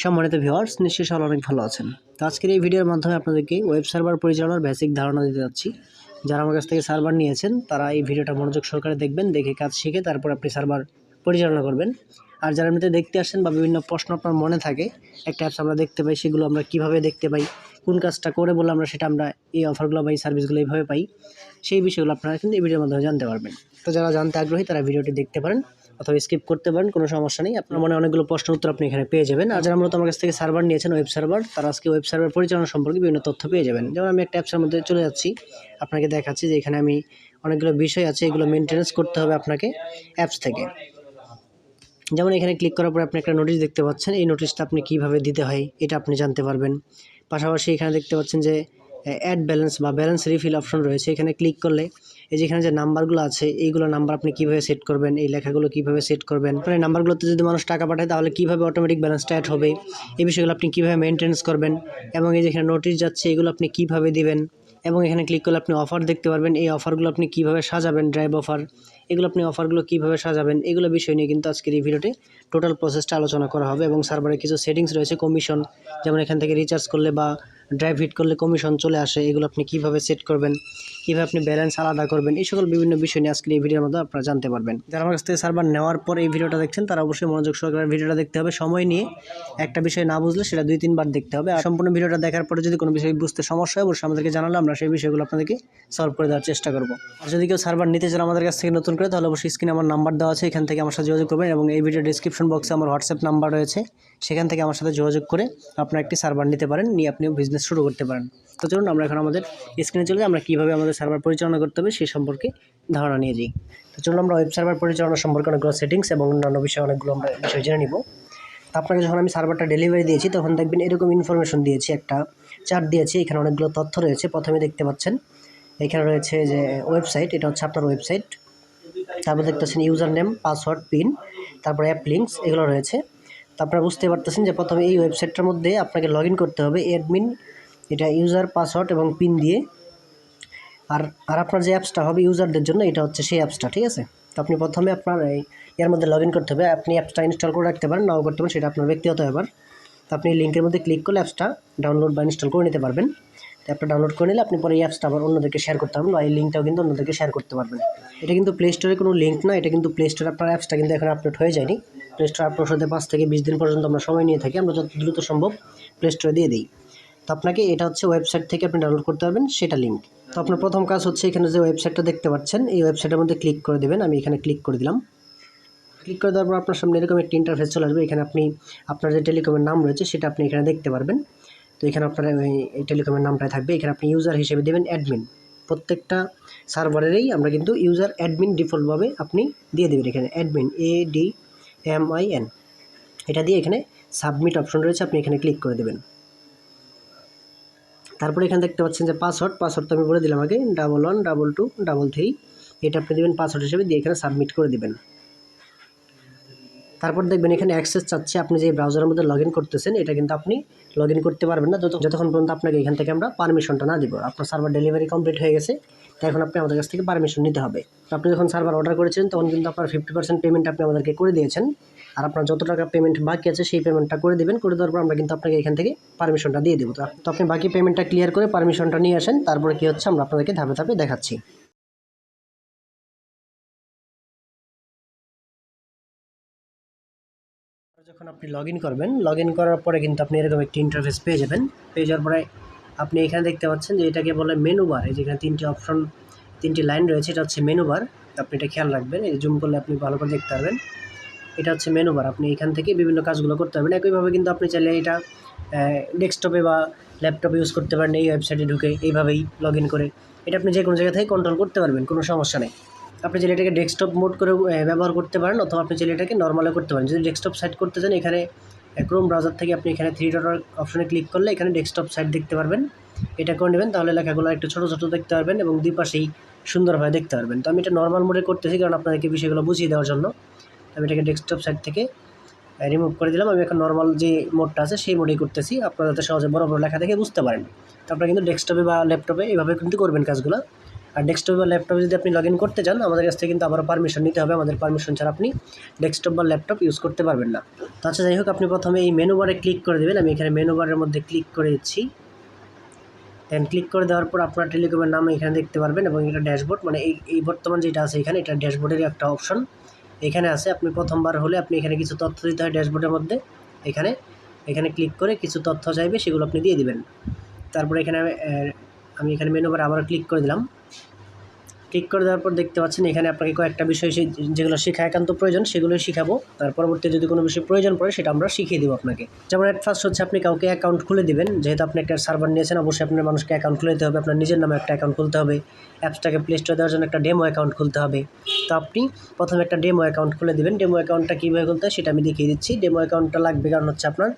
সম্মানিত ভিউয়ার্স, নিশ্চয়ই সবাই অনেক ভালো আছেন। তো আজকের এই ভিডিওর মাধ্যমে আপনাদেরকে ওয়েব সার্ভার পরিচালনার বেসিক ধারণা দিতে যাচ্ছি। যারা আমার কাছ থেকে সার্ভার নিয়েছেন তারা এই ভিডিওটা মনোযোগ সহকারে দেখবেন, দেখে কাজ শিখে তারপর আপনি সার্ভার পরিচালনা করবেন। আর যারা এমনিতে দেখতে আসেন বা বিভিন্ন প্রশ্ন আপনার মনে থাকে, একটা অ্যাপস আমরা দেখতে পাই, সেগুলো আমরা কীভাবে দেখতে পাই, কোন কাজটা করে বলে আমরা এই অফারগুলো বা এই সার্ভিসগুলো এইভাবে পাই, সেই বিষয়গুলো আপনারা কিন্তু এই ভিডিওর মাধ্যমে জানতে পারবেন। তো যারা জানতে আগ্রহী তারা ভিডিওটি দেখতে পারেন অথবা স্কিপ করতে পারেন, কোনো সমস্যা নেই। আপনার মনে অনেকগুলো প্রশ্ন উত্তর আপনি এখানে পেয়ে যাবেন। আর যারা মূলত আমার কাছ থেকে সার্ভার নিয়েছেন ওয়েব সার্ভার, তারা আজকে ওয়েব সার্ভার পরিচালনা সম্পর্কে বিভিন্ন তথ্য পেয়ে যাবেন। যেমন আমি একটা অ্যাপসের মধ্যে চলে যাচ্ছি, আপনাকে দেখাচ্ছি যে এখানে আমি অনেকগুলো বিষয় আছে, এগুলো মেনটেন্যান্স করতে হবে আপনাকে অ্যাপস থেকে। যেমন এখানে ক্লিক করার পরে আপনি একটা নোটিশ দেখতে পাচ্ছেন, এই নোটিশটা আপনি কীভাবে দিতে হয় এটা আপনি জানতে পারবেন। পাশাপাশি এখানে দেখতে পাচ্ছেন যে অ্যাড ব্যালেন্স বা ব্যালেন্স রিফিল অপশন রয়েছে। এখানে ক্লিক করলে এই যে এখানে যে নাম্বারগুলো আছে, এইগুলো নাম্বার আপনি কীভাবে সেট করবেন, এই লেখাগুলো কীভাবে সেট করবেন, এই নাম্বারগুলোতে যদি মানুষ টাকা পাঠায় তাহলে কীভাবে অটোমেটিক ব্যালেন্সটা অ্যাড হবে, এই বিষয়গুলো আপনি কীভাবে মেনটেন্স করবেন, এবং এই যে এখানে নোটিশ যাচ্ছে এগুলো আপনি কীভাবে দিবেন। এবং এখানে ক্লিক করলে আপনি অফার দেখতে পারবেন, এই অফারগুলো আপনি কীভাবে সাজাবেন, ড্রাইভ অফার, এগুলো আপনি অফারগুলো কীভাবে সাজাবেন, এগুলো বিষয় নিয়ে কিন্তু আজকের এই ভিডিওতে টোটাল প্রসেসটা আলোচনা করা হবে। এবং সার্ভারে কিছু সেটিংস রয়েছে, কমিশন, যেমন এখান থেকে রিচার্জ করলে বা ড্রাইভ হিট করলে কমিশন চলে আসে, এগুলো আপনি কীভাবে সেট করবেন, কীভাবে আপনি ব্যালেন্স আলাদা করবেন, এই সকল বিভিন্ন বিষয় নিয়ে আজকের এই ভিডিওর মধ্যে আপনারা জানতে পারবেন। যারা আমার কাছ থেকে সার্ভার নেওয়ার পর এই ভিডিওটা দেখছেন তারা অবশ্যই মনোযোগ সহকারে ভিডিওটা দেখতে হবে। সময় নিয়ে একটা বিষয় না বুঝলে সেটা 2-3 বার দেখতে হবে। আর সম্পূর্ণ ভিডিওটা দেখার পরে যদি কোনো বিষয় বুঝতে সমস্যা হয় অবশ্যই আমাদেরকে জানালে আমরা সেই বিষয়গুলো আপনাদেরকে সলভ করে দেওয়ার চেষ্টা করব। আর যদি কেউ সার্ভার নিতে চান আমাদের কাছ থেকে নতুন করে, তাহলে অবশ্যই স্ক্রিনে আমার নাম্বার দেওয়া আছে, এখান থেকে আমার সাথে যোগাযোগ করবেন। এবং এই ভিডিও ডিসক্রিপশন বক্সে আমার হোয়াটসঅ্যাপ নাম্বার রয়েছে, সেখান থেকে আমার সাথে যোগাযোগ করে আপনারা একটি সার্ভার নিতে পারেন, নিয়ে আপনিও বিজনেস শুরু করতে পারেন। তো চলুন আমরা এখন আমাদের স্ক্রিনে চলে যাই, আমরা কীভাবে আমাদের সার্ভার পরিচালনা করতে হবে সেই সম্পর্কে ধারণা নিয়ে যাই। তো চলুন আমরা ওয়েব সার্ভার পরিচালনা সম্পর্কে অনেকগুলো সেটিংস এবং অন্যান্য বিষয়ে অনেকগুলো আমরা বিষয় জেনে নিব। তো আপনাকে যখন আমি সার্ভারটা ডেলিভারি দিয়েছি তখন দেখবেন এরকম ইনফরমেশন দিয়েছি, একটা চার্ট দিয়েছি, এখানে অনেকগুলো তথ্য রয়েছে। প্রথমে দেখতে পাচ্ছেন এখানে রয়েছে যে ওয়েবসাইট, এটা হচ্ছে আপনার ওয়েবসাইট। তারপর দেখতেছেন ইউজার নেম, পাসওয়ার্ড, পিন, তারপর অ্যাপ লিঙ্কস, এগুলো রয়েছে। তো আপনারা বুঝতে পারতেছেন যে প্রথমে এই ওয়েবসাইটটার মধ্যে আপনাকে লগ ইন করতে হবে, অ্যাডমিন, এটা ইউজার পাসওয়ার্ড এবং পিন দিয়ে। আর আপনার যে অ্যাপসটা হবে ইউজারদের জন্য, এটা হচ্ছে সেই অ্যাপসটা, ঠিক আছে। তো আপনি প্রথমে আপনার এর মধ্যে লগ ইন করতে হবে। আপনি অ্যাপসটা ইনস্টল করে রাখতে পারেন, নাও করতে পারেন, সেটা আপনার ব্যক্তিগত ব্যাপার। তো আপনি লিঙ্কের মধ্যে ক্লিক করলে অ্যাপসটা ডাউনলোড বা ইনস্টল করে নিতে পারবেন। তো অ্যাপটা ডাউনলোড করে নিলে আপনি পরে এই অ্যাপসটা আবার অন্যদেরকে শেয়ার করতে পারবেন, বা এই লিঙ্কটাও কিন্তু অন্যদেরকে শেয়ার করতে পারবেন। এটা কিন্তু প্লে স্টোরে কোনো লিঙ্ক না, এটা কিন্তু প্লে স্টোরে আপনার অ্যাপসটা কিন্তু এখন আপলোড হয়ে যায়নি। প্লে স্টোরে আপলোড হতে 5 থেকে 20 দিন পর্যন্ত আমরা সময় নিয়ে থাকি, আমরা যত দ্রুত সম্ভব প্লে স্টোরে দিয়ে দিই। তো আপনাকে এটা হচ্ছে ওয়েবসাইট থেকে আপনি ডাউনলোড করতে পারবেন, সেটা লিঙ্ক। তো আপনার প্রথম কাজ হচ্ছে এখানে যে ওয়েবসাইটটা দেখতে পাচ্ছেন, এই ওয়েবসাইটের মধ্যে ক্লিক করে দেবেন। আমি এখানে ক্লিক করে দিলাম। ক্লিক করে দেওয়ার পর আপনার সামনে এরকম একটি ইন্টারফেস চলে আসবে। এখানে আপনি আপনার যে টেলিকমের নাম রয়েছে সেটা আপনি এখানে দেখতে পারবেন। তো এখানে আপনার এই টেলিকমের নামটাই থাকবে। এখানে আপনি ইউজার হিসেবে দেবেন অ্যাডমিন। প্রত্যেকটা সার্ভারেরই আমরা কিন্তু ইউজার অ্যাডমিন ডিফল্টভাবে আপনি দিয়ে দেবেন। এখানে অ্যাডমিন, ADMIN, এটা দিয়ে এখানে সাবমিট অপশন রয়েছে, আপনি এখানে ক্লিক করে দেবেন। তারপরে এখানে দেখতে পাচ্ছেন যে পাসওয়ার্ড তো আমি বলে দিলাম আগে, 111223, এটা আপনি দেবেন পাসওয়ার্ড হিসেবে, দিয়ে এখানে সাবমিট করে দেবেন। তারপর দেখবেন এখানে অ্যাক্সেস চাচ্ছে, আপনি যে ব্রাউজারের মধ্যে লগ ইন করতেছেন এটা কিন্তু আপনি লগ ইন করতে পারবেন না যতক্ষণ পর্যন্ত আপনাকে এখান থেকে আমরা পারমিশনটা না দিব। আপনার সার্ভার ডেলিভারি কমপ্লিট হয়ে গেছে, তো এখন আপনি আমাদের কাছ থেকে পারমিশন নিতে হবে। তো আপনি যখন সার্ভার অর্ডার করেছেন তখন কিন্তু আপনার 50% পেমেন্ট আপনি আমাদেরকে করে দিয়েছেন। আর আপনার যত টাকা পেমেন্ট বাকি আছে সেই পেমেন্টটা করে দেবেন। করে দেওয়ার পর আমরা কিন্তু আপনাকে এখান থেকে পারমিশনটা দিয়ে দেবো। তো আপনি বাকি পেমেন্টটা ক্লিয়ার করে পারমিশনটা নিয়ে আসেন, তারপরে কী হচ্ছে আমরা আপনাদেরকে ধাপে ধাপে দেখাচ্ছি। যখন আপনি লগ ইন করবেন, লগ ইন করার পরে কিন্তু আপনি এরকম একটি ইন্টারফেস পেয়ে যাবেন। পেয়ে যাওয়ার পরে আপনি এখানে দেখতে পাচ্ছেন যে এটাকে বলে মেনু বার। এই যেখানে 3টি অপশন, 3টি লাইন রয়েছে, এটা হচ্ছে মেনু বার। আপনি এটা খেয়াল রাখবেন, এই জুম করলে আপনি ভালো করে দেখতে পারবেন। এটা হচ্ছে মেনু বার, আপনি এখান থেকে বিভিন্ন কাজগুলো করতে পারবেন। একইভাবে কিন্তু আপনি চাইলে এটা ডেস্কটপে বা ল্যাপটপে ইউজ করতে পারেন, এই ওয়েবসাইটে ঢুকে এইভাবেই লগ ইন করে। এটা আপনি যে কোনো জায়গা থেকে কন্ট্রোল করতে পারবেন, কোনো সমস্যা নেই। আপনি চাইলে এটাকে ডেস্কটপ মোড করে ব্যবহার করতে পারেন, অথবা আপনি চাইলে এটাকে নর্মালে করতে পারেন। যদি ডেস্কটপ সাইট করতে চান, এখানে ক্রোম ব্রাউজার থেকে আপনি এখানে 3 ডট অপশনে ক্লিক করলে এখানে ডেস্কটপ সাইট দেখতে পারবেন, এটা করে নেবেন। তাহলে লেখাগুলো একটু ছোটো ছোটো দেখতে পারবেন এবং দুই পাশেই সুন্দরভাবে দেখতে পারবেন। তো আমি এটা নর্মাল মোডে করতেছি কারণ আপনাদেরকে বিষয়গুলো বুঝিয়ে দেওয়ার জন্য। আমি এটাকে ডেস্কটপ সাইট থেকে রিমুভ করে দিলাম। আমি এখন নর্মাল যে মোডটা আছে সেই মোডেই করতেছি, আপনারা যাতে সহজে বড় বড় লেখা দেখে বুঝতে পারেন। তো আপনারা কিন্তু ডেস্কটপে বা ল্যাপটপে এইভাবে কিন্তু করবেন কাজগুলো। আর ডেস্কটপ বা ল্যাপটপে যদি আপনি লগ ইন করতে চান আমাদের কাছ থেকে কিন্তু আবারও পারমিশন নিতে হবে। আমাদের পারমিশন ছাড়া আপনি ডেস্কটপ বা ল্যাপটপ ইউজ করতে পারবেন না। তো আচ্ছা, যাই হোক, আপনি প্রথমে এই মেনু বারে ক্লিক করে দেবেন। আমি এখানে মেনু বারের মধ্যে ক্লিক করে দিচ্ছি। দেন ক্লিক করে দেওয়ার পর আপনার টেলিকমের নাম এখানে দেখতে পারবেন এবং এটা ড্যাশবোর্ড, মানে এই বর্তমান যেটা আছে এখানে, এটা ড্যাশবোর্ডের একটা অপশন এখানে আছে। আপনি প্রথমবার হলে আপনি এখানে কিছু তথ্য দিতে হয় ড্যাশবোর্ডের মধ্যে। এখানে ক্লিক করে কিছু তথ্য চাইবে, সেগুলো আপনি দিয়ে দিবেন। তারপরে আমি এখানে মেনু বারে আবার ক্লিক করে দিলাম। ক্লিক করে দেওয়ার পর দেখতে পাচ্ছেন এখানে আপনাকে কয়েকটা বিষয় যেগুলো শেখা একান্ত প্রয়োজন সেগুলোই শেখাবো। তার পরবর্তী যদি কোনো বিষয় প্রয়োজন পড়ে সেটা আমরা শিখিয়ে দেবো আপনাকে। যেমন এট ফার্স্ট হচ্ছে আপনি কাউকে অ্যাকাউন্ট খুলে দিবেন। যেহেতু আপনি একটা সার্ভার নিয়েছেন, অবশ্যই আপনার মানুষকে অ্যাকাউন্ট খুলে দিতে হবে। আপনার নিজের নামে একটা অ্যাকাউন্ট খুলতে হবে। অ্যাপসটাকে প্লে স্টোরে দেওয়ার জন্য একটা ডেমো অ্যাকাউন্ট খুলতে হবে। তো আপনি প্রথমে একটা ডেমো অ্যাকাউন্ট খুলে দেবেন। ডেমো অ্যাকাউন্টটা কীভাবে খুলতে হয় সেটা আমি দেখিয়ে দিচ্ছি। ডেমো অ্যাকাউন্টটা লাগবে কারণ হচ্ছে আপনার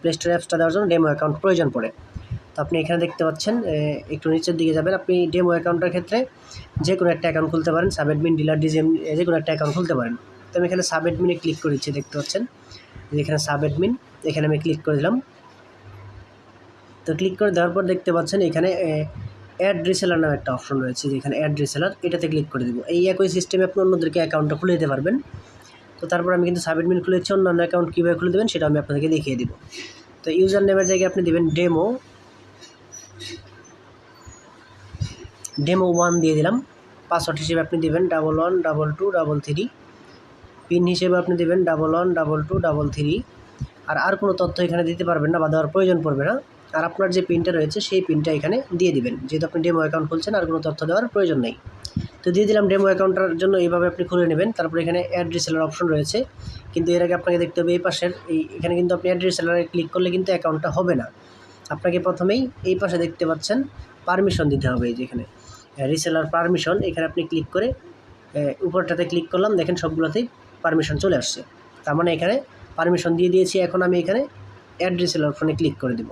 প্লে স্টোরে অ্যাপসটা দেওয়ার জন্য ডেমো অ্যাকাউন্ট প্রয়োজন পড়ে। তো আপনি এখানে দেখতে পাচ্ছেন, একটু নিচের দিকে যাবেন। আপনি ডেমো অ্যাকাউন্টের ক্ষেত্রে যে কোনো একটা অ্যাকাউন্ট খুলতে পারেন, সাব অ্যাডমিন, ডিলার, ডিজিএম, যে কোনো একটা অ্যাকাউন্ট খুলতে পারেন। তো আমি এখানে সাব অ্যাডমিনে ক্লিক করে দিচ্ছি। দেখতে পাচ্ছেন এখানে সাব অ্যাডমিন, এখানে আমি ক্লিক করে দিলাম। তো ক্লিক করে দেওয়ার পর দেখতে পাচ্ছেন এখানে অ্যাড রিসেলার নামে একটা অপশন রয়েছে, যেখানে অ্যাড রিসেলার, এটাতে ক্লিক করে দেবো। এই একই সিস্টেমে আপনি অন্যদেরকে অ্যাকাউন্টটা খুলে দিতে পারবেন। তো তারপর আমি কিন্তু সাব অ্যাডমিন খুলেছি, অন্যান্য অ্যাকাউন্ট কীভাবে খুলে দেবেন সেটা আমি আপনাদেরকে দেখিয়ে দেবো। তো ইউজার নেমের জায়গায় আপনি দেবেন ডেমো 1 দিয়ে দিলাম। পাসওয়ার্ড হিসেবে আপনি দেবেন 111223। পিন হিসেবে আপনি দেবেন 111223। আর কোনো তথ্য এখানে দিতে পারবেন না বা দেওয়ার প্রয়োজন পড়বে না। আর আপনার যে পিনটা রয়েছে সেই পিনটা এখানে দিয়ে দিবেন, যেহেতু আপনি ডেমো অ্যাকাউন্ট খুলছেন আর কোনো তথ্য দেওয়ার প্রয়োজন নেই। তো দিয়ে দিলাম। ডেমো অ্যাকাউন্টের জন্য এইভাবে আপনি খুলে নেবেন। তারপর এখানে অ্যাড রিসেলার অপশন রয়েছে, কিন্তু এর আগে আপনাকে দেখতে হবে এই পাশের এখানে কিন্তু আপনি অ্যাড রিসেলারে ক্লিক করলে কিন্তু অ্যাকাউন্টটা হবে না। আপনাকে প্রথমেই এই পাশে দেখতে পাচ্ছেন পারমিশন দিতে হবে। এই যেখানে রিসেলার পারমিশন, এখানে আপনি ক্লিক করে উপরটাতে ক্লিক করলাম, দেখেন সবগুলোতেই পারমিশন চলে আসছে। তার মানে এখানে পারমিশন দিয়ে দিয়েছি। এখন আমি এখানে অ্যাড রিসেলার ফোনে ক্লিক করে দেব।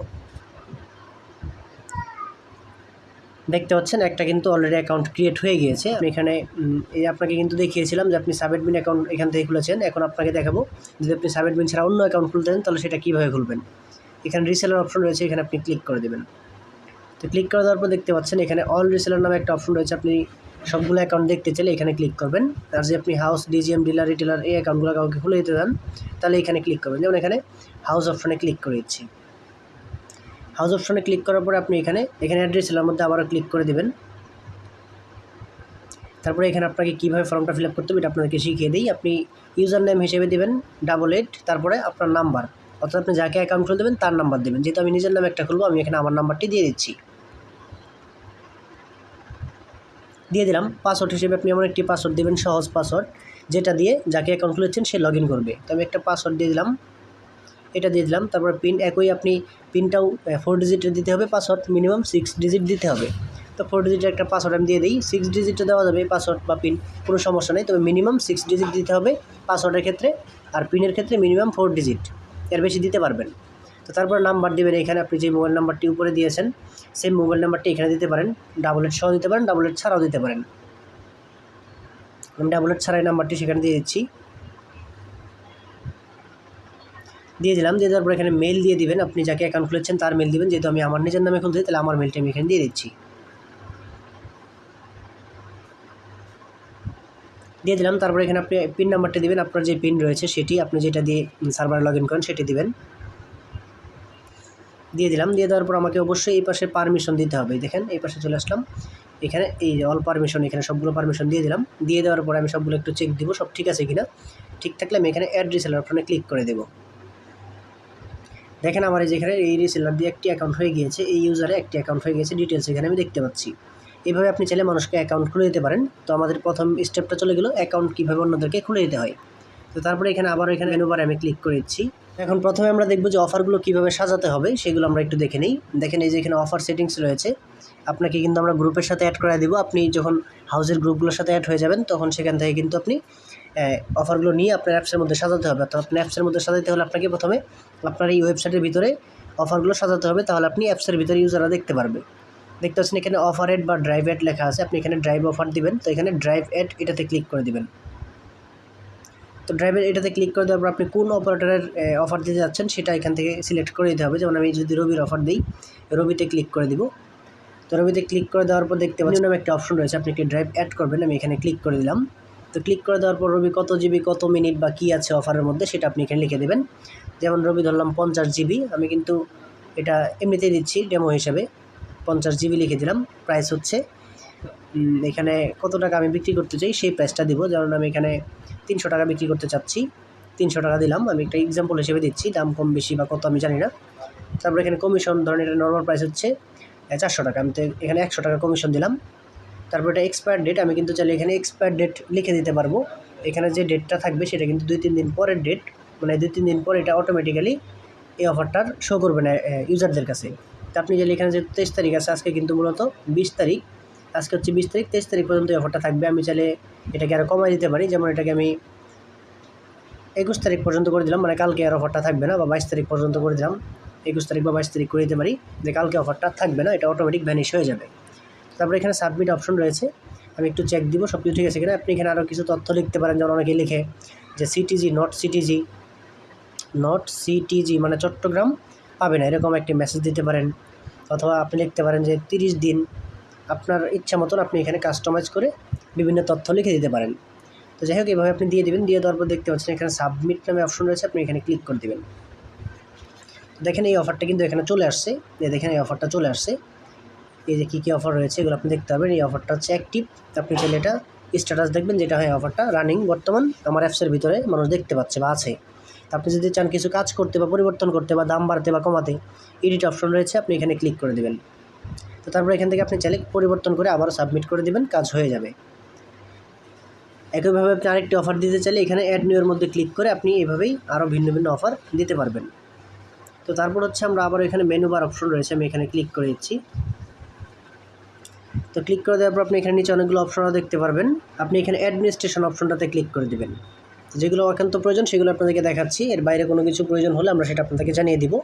দেখতে পাচ্ছেন একটা কিন্তু অলরেডি অ্যাকাউন্ট ক্রিয়েট হয়ে গিয়েছে। আমি এখানে আপনাকে কিন্তু দেখিয়েছিলাম যে আপনি সাব অ্যাডমিন অ্যাকাউন্ট এখান থেকে খুলেছেন। এখন আপনাকে দেখাবো যদি আপনি সাব অ্যাডমিন ছাড়া অন্য অ্যাকাউন্ট খুলতে চান তাহলে সেটা কীভাবে খুলবেন। এখানে রিসেলার অপশন রয়েছে, এখানে আপনি ক্লিক করে দেবেন। তো ক্লিক করে দেওয়ার পর দেখতে পাচ্ছেন এখানে অল রিসেলার নামে একটা অপশন রয়েছে। আপনি সবগুলো অ্যাকাউন্ট দেখতে চাইলে এখানে ক্লিক করবেন। আর যে আপনি হাউস, ডিজিএম, ডিলার, রিটেলার এই অ্যাকাউন্টগুলো কাউকে খুলে দিতে চান তাহলে এখানে ক্লিক করবেন। যেমন এখানে হাউস অপশনে ক্লিক করে দিচ্ছি। হাউস অপশনে ক্লিক করার পরে আপনি এখানে অ্যাড রিসেলার মধ্যে আবারও ক্লিক করে দেবেন। তারপরে এখানে আপনাকে কীভাবে ফর্মটা ফিল আপ করতে হবে এটা আপনাদেরকে শিখিয়ে দিই। আপনি ইউজার নেম হিসেবে দেবেন 88, তারপরে আপনার নাম্বার, অর্থাৎ আপনি যাকে অ্যাকাউন্ট খুলে দেবেন তার নাম্বার দেবেন। যেহেতু আমি নিজের নামে একটা খুলবো, আমি এখানে আমার নাম্বারটি দিয়ে দিচ্ছি। দিয়ে দিলাম। পাসওয়ার্ড হিসেবে আপনি এমন একটি পাসওয়ার্ড দেবেন, সহজ পাসওয়ার্ড, যেটা দিয়ে যাকে অ্যাকাউন্ট খুলেছেন সে লগ ইন করবে। তো আমি একটা পাসওয়ার্ড দিয়ে দিলাম, এটা দিয়ে দিলাম। তারপর পিন একই, আপনি পিনটাও 4 ডিজিটের দিতে হবে। পাসওয়ার্ড মিনিমাম 6 ডিজিট দিতে হবে। তো 4 ডিজিটের একটা পাসওয়ার্ড আমি দিয়ে দিই। 6 ডিজিটে দেওয়া যাবে পাসওয়ার্ড বা পিন, কোনো সমস্যা নেই, তবে মিনিমাম 6 ডিজিট দিতে হবে পাসওয়ার্ডের ক্ষেত্রে। আর পিনের ক্ষেত্রে মিনিমাম 4 ডিজিট, এর বেশি দিতে পারবেন। তো তারপর নাম্বার দেবেন। এখানে আপনি যে মোবাইল নাম্বারটি উপরে দিয়েছেন সেই মোবাইল নাম্বারটি এখানে দিতে পারেন। 88 সহ দিতে পারেন, 88 ছাড়াও দিতে পারেন। আমি 88 ছাড়াই নাম্বারটি সেখানে দিয়ে দিচ্ছি। দিয়ে দিলাম। দিয়ে দেওয়ার পর এখানে মেল দিয়ে দিবেন, আপনি যাকে অ্যাকাউন্ট খুলেছেন তার মেল দিবেন। যেহেতু আমি আমার নিজের নামে খুলতে, তাহলে আমার মেলটি আমি এখানে দিয়ে দিচ্ছি। দিয়ে দিলাম। তারপর এখানে আপনি পিন নাম্বারটি দিবেন, আপনার যে পিন রয়েছে সেটি, আপনি যেটা দিয়ে সার্ভারে লগ ইন করেন সেটি দিবেন। দিয়ে দিলাম। দিয়ে দেওয়ার পর আমাকে অবশ্যই এই পাশে পারমিশন দিতে হবে। দেখেন এই পাশে চলে আসলাম, এখানে এই অল পারমিশন, এখানে সবগুলো পারমিশন দিয়ে দিলাম। দিয়ে দেওয়ার পরে আমি সবগুলো একটু চেক দিব সব ঠিক আছে কিনা। ঠিক থাকলে আমি এখানে অ্যাড রিসেলার অপশনে ক্লিক করে দেবো। দেখেন আমার যেখানে এই রিসেলার দিয়ে একটি অ্যাকাউন্ট হয়ে গিয়েছে, এই ইউজারে একটি অ্যাকাউন্ট হয়ে গিয়েছে, ডিটেলস এখানে আমি দেখতে পাচ্ছি। এইভাবে আপনি চাইলে মানুষকে অ্যাকাউন্ট খুলে দিতে পারেন। তো আমাদের প্রথম স্টেপটা চলে গেল অ্যাকাউন্ট কীভাবে অন্যদেরকে খুলে দিতে হয়। তো তারপরে এখানে আবার এখানে মেনু বারে আমি ক্লিক করে দিচ্ছি। এখন প্রথমে আমরা দেখব যে অফারগুলো কীভাবে সাজাতে হবে সেগুলো আমরা একটু দেখে নিই। দেখেন এই যে এখানে অফার সেটিংস রয়েছে, আপনাকে কিন্তু আমরা গ্রুপের সাথে অ্যাড করে দেবো। আপনি যখন হাউসের গ্রুপগুলোর সাথে অ্যাড হয়ে যাবেন তখন সেখান থেকে কিন্তু আপনি অফারগুলো নিয়ে আপনার অ্যাপসের মধ্যে সাজাতে হবে। তো আপনার অ্যাপসের মধ্যে সাজাতে হলে আপনাকে প্রথমে আপনার এই ওয়েবসাইটের ভিতরে অফারগুলো সাজাতে হবে, তাহলে আপনি অ্যাপসের ভিতরে ইউজাররা দেখতে পারবে। দেখতে পাচ্ছেন এখানে অফার অ্যাড বা ড্রাইভ অ্যাড লেখা আছে, আপনি এখানে ড্রাইভ অফার দিবেন। তো এখানে ড্রাইভ অ্যাড এটাতে ক্লিক করে দিবেন। তো ড্রাইভের এটাতে ক্লিক করে দেওয়ার পর আপনি কোন অপারেটরের অফার দিতে যাচ্ছেন সেটা এখান থেকে সিলেক্ট করে দিতে হবে। যেমন আমি যদি রবির অফার দিই, রবিতে ক্লিক করে দিব। তো রবিতে ক্লিক করে দেওয়ার পর দেখতে পাচ্ছেন একটা অপশন রয়েছে, আপনি একটি ড্রাইভ অ্যাড করবেন। আমি এখানে ক্লিক করে দিলাম। তো ক্লিক করে দেওয়ার পর রবি কত জিবি কত মিনিট বা কী আছে অফারের মধ্যে সেটা আপনি এখানে লিখে দেবেন। যেমন রবি ধরলাম 50 জিবি, আমি কিন্তু এটা এমনিতেই দিচ্ছি ডেমো হিসাবে, 50 জিবি লিখে দিলাম। প্রাইস হচ্ছে এখানে কত টাকা আমি বিক্রি করতে চাই সেই প্রাইসটা দিব। যেমন আমি এখানে 300 টাকা বিক্রি করতে চাচ্ছি, 300 টাকা দিলাম। আমি একটা এক্সাম্পল হিসেবে দিচ্ছি, দাম কম বেশি বা কত আমি জানি না। তারপর এখানে কমিশন ধরেন এটা নর্মাল প্রাইস হচ্ছে 400 টাকা, আমি তো এখানে 100 টাকা কমিশন দিলাম। তারপর এটা এক্সপায়ার ডেট, আমি কিন্তু চাইলে এখানে এক্সপায়ার ডেট লিখে দিতে পারবো। এখানে যে ডেটটা থাকবে সেটা কিন্তু 2-3 দিন পরের ডেট, মানে 2-3 দিন পর এটা অটোমেটিক্যালি এই অফারটার শো করবে না ইউজারদের কাছে। তো আপনি চাইলে এখানে যে 23 তারিখ আছে, আজকে কিন্তু মূলত 20 তারিখ, আজকে হচ্ছে 20 তারিখ, 23 তারিখ পর্যন্ত এই অফারটা থাকবে। আমি চাইলে এটাকে আরও কমাই দিতে পারি, যেমন এটাকে আমি 21 তারিখ পর্যন্ত করে দিলাম, মানে কালকে আর অফারটা থাকবে না, বা 22 তারিখ পর্যন্ত করে দিলাম, 21 তারিখ বা 22 তারিখ করে দিতে পারি, যে কালকে অফারটা থাকবে না, এটা অটোমেটিক ভ্যানিশ হয়ে যাবে। তারপরে এখানে সাবমিট অপশন রয়েছে, আমি একটু চেক দিব সব কিছু ঠিক আছে কিনা। আপনি এখানে আরও কিছু তথ্য লিখতে পারেন, যেমন অনেকে লিখে যে সিটিজি নট সিটিজি মানে চট্টগ্রাম পাবে না, এরকম একটি মেসেজ দিতে পারেন। অথবা আপনি লিখতে পারেন যে 30 দিন, আপনার ইচ্ছা মতন আপনি এখানে কাস্টমাইজ করে বিভিন্ন তথ্য লিখে দিতে পারেন। তো যাই হোক, এভাবে আপনি দিয়ে দেবেন। দিয়ে দেওয়ার পর দেখতে পাচ্ছেন এখানে সাবমিট নামে অপশন রয়েছে, আপনি এখানে ক্লিক করে দেবেন। দেখেন এই অফারটা কিন্তু এখানে চলে আসছে, দেখেন এই অফারটা চলে আসছে। এই যে কী অফার রয়েছে এগুলো আপনি দেখতে পাবেন। এই অফারটা হচ্ছে অ্যাক্টিভ, আপনি চাইলে এটা স্ট্যাটাস দেখবেন, যেটা হয় অফারটা রানিং বর্তমান আমার অ্যাপসের ভিতরে মানুষ দেখতে পাচ্ছে বা আছে। আপনি যদি চান কিছু কাজ করতে বা পরিবর্তন করতে বা দাম বাড়াতে বা কমাতে, এডিট অপশন রয়েছে, আপনি এখানে ক্লিক করে দেবেন। তো তারপর এখান থেকে আপনি চাইলে পরিবর্তন করে আবারও সাবমিট করে দেবেন, কাজ হয়ে যাবে। একইভাবে আপনি আরেকটি অফার দিতে চাইলে এখানে অ্যাড নিউয়ের মধ্যে ক্লিক করে আপনি এভাবেই আরও ভিন্ন ভিন্ন অফার দিতে পারবেন। তো তারপর হচ্ছে আমরা আবার এখানে মেনু বার অপশন রয়েছে, আমি এখানে ক্লিক করে দিচ্ছি। তো ক্লিক করে দেওয়ার পর আপনি এখানে নিচে অনেকগুলো অপশনও দেখতে পারবেন, আপনি এখানে অ্যাডমিনিস্ট্রেশন অপশনটাতে ক্লিক করে দেবেন। যেগুলো একান্ত প্রয়োজন সেগুলো আপনাদেরকে দেখাচ্ছি, এর বাইরে কোনো কিছু প্রয়োজন হলে আমরা সেটা আপনাদেরকে জানিয়ে দিব।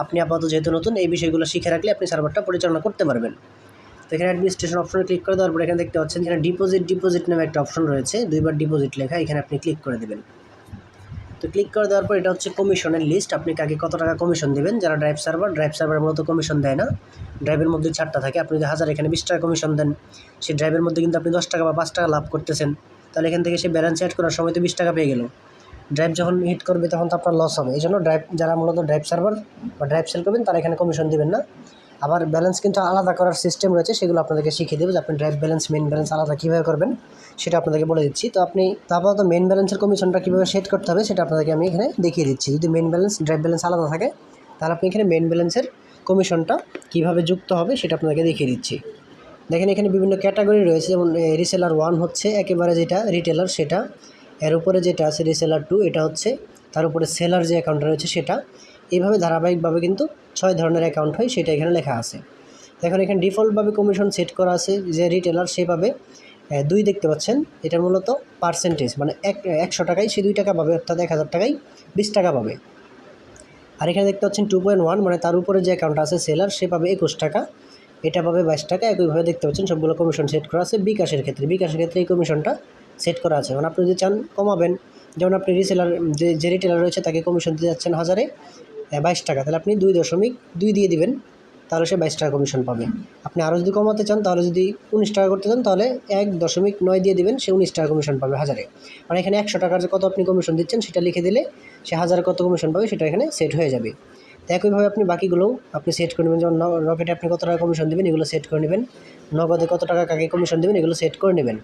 আপনি আপাতত যেহেতু নতুন, এই বিষয়গুলো শিখে রাখলে আপনি সার্ভারটা পরিচালনা করতে পারবেন। তো এখানে অ্যাডমিনিস্ট্রেশন অপশনে ক্লিক করে দেওয়ার পর এখানে দেখতে পাচ্ছেন যেখানে ডিপোজিট নামে একটা অপশন রয়েছে, 2বার ডিপোজিট লেখা, এখানে আপনি ক্লিক করে দেবেন। তো ক্লিক করে দেওয়ার পর এটা হচ্ছে কমিশনের লিস্ট, আপনি কাকে কত টাকা কমিশন দেবেন। যারা ড্রাইভ সার্ভার মূলত কমিশন দেয় না, ড্রাইভের মধ্যে ছাড়টা থাকে। আপনি যদি 1000 এখানে 20 টাকা কমিশন দেন, সেই ড্রাইভের মধ্যে কিন্তু আপনি 10 টাকা বা 5 টাকা লাভ করতেছেন। তাহলে এখান থেকে সে ব্যালেন্স অ্যাড করার সময় তো 20 টাকা পেয়ে গেল। ড্রাইভ যখন হিট করবে তখন তো আপনার লস হবে। এই জন্য যারা মূলত ড্রাইভ সার্ভার বা ড্রাইভ সেল করবেন তারা এখানে কমিশন দেবেন না। আবার ব্যালেন্স কিন্তু আলাদা করার সিস্টেম রয়েছে, সেগুলো আপনাদেরকে শিখিয়ে দেবো, যে আপনি ড্রাইভ ব্যালেন্স মেন ব্যালেন্স আলাদা কীভাবে করবেন সেটা আপনাদেরকে বলে দিচ্ছি। তো আপনি আপাতত মেন ব্যালেন্সের কমিশনটা কীভাবে সেট করতে হবে সেটা আপনাদেরকে আমি এখানে দেখিয়ে দিচ্ছি। যদি মেন ব্যালেন্স ড্রাইভ ব্যালেন্স আলাদা থাকে তাহলে আপনি এখানে মেন ব্যালেন্সের কমিশনটা কীভাবে যুক্ত হবে সেটা আপনাদেরকে দেখিয়ে দিচ্ছি। দেখেন এখানে বিভিন্ন ক্যাটাগরি রয়েছে, যেমন রিসেলার 1 হচ্ছে একেবারে যেটা রিটেলার সেটা, এর উপরে যেটা আছে রিসেলার 2 এটা হচ্ছে, তার উপরে সেলার যে অ্যাকাউন্ট রয়েছে সেটা। এইভাবে ধারাবাহিকভাবে কিন্তু 6 ধরনের অ্যাকাউন্ট হয়, সেটা এখানে লেখা আছে। দেখুন এখানে ডিফল্টভাবে কমিশন সেট করা আছে, যে রিটেলার সেভাবে 2 দেখতে পাচ্ছেন, এটা মূলত পার্সেন্টেজ, মানে 100 টাকায় সে 2 টাকা পাবে, অর্থাৎ 1000 টাকায় 20 টাকা পাবে। আর এখানে দেখতে পাচ্ছেন 2.1, মানে তার উপরে যে অ্যাকাউন্টটা আছে সেলার সে পাবে 21 টাকা, এটা পাবে 22 টাকা। একইভাবে দেখতে পাচ্ছেন সবগুলো কমিশন সেট করা আছে। বিকাশের ক্ষেত্রে এই কমিশনটা সেট করা আছে। মানে আপনি যদি চান কমাবেন, যেমন আপনি রিসেলার যে রিটেলার রয়েছে তাকে কমিশন দিতে যাচ্ছেন 1000-এ 22 টাকা, তাহলে আপনি 2.2 দিয়ে দিবেন, তাহলে সে 22 টাকা কমিশন পাবে। আপনি আরও যদি কমাতে চান, তাহলে যদি 19 টাকা করতে চান তাহলে 1.9 দিয়ে দিবেন, সে 19 টাকা কমিশন পাবে 1000-এ। মানে এখানে 100 টাকার যে কত আপনি কমিশন দিচ্ছেন সেটা লিখে দিলে সে 1000 কত কমিশন পাবে সেটা এখানে সেট হয়ে যাবে। তো একইভাবে আপনি বাকিগুলোও আপনি সেট করে নেবেন, যেমন রকেটে আপনি কত টাকা কমিশন দেবেন এগুলো সেট করে নেবেন, নগদে কত টাকা কাকে কমিশন দেবেন এগুলো সেট করে নেবেন।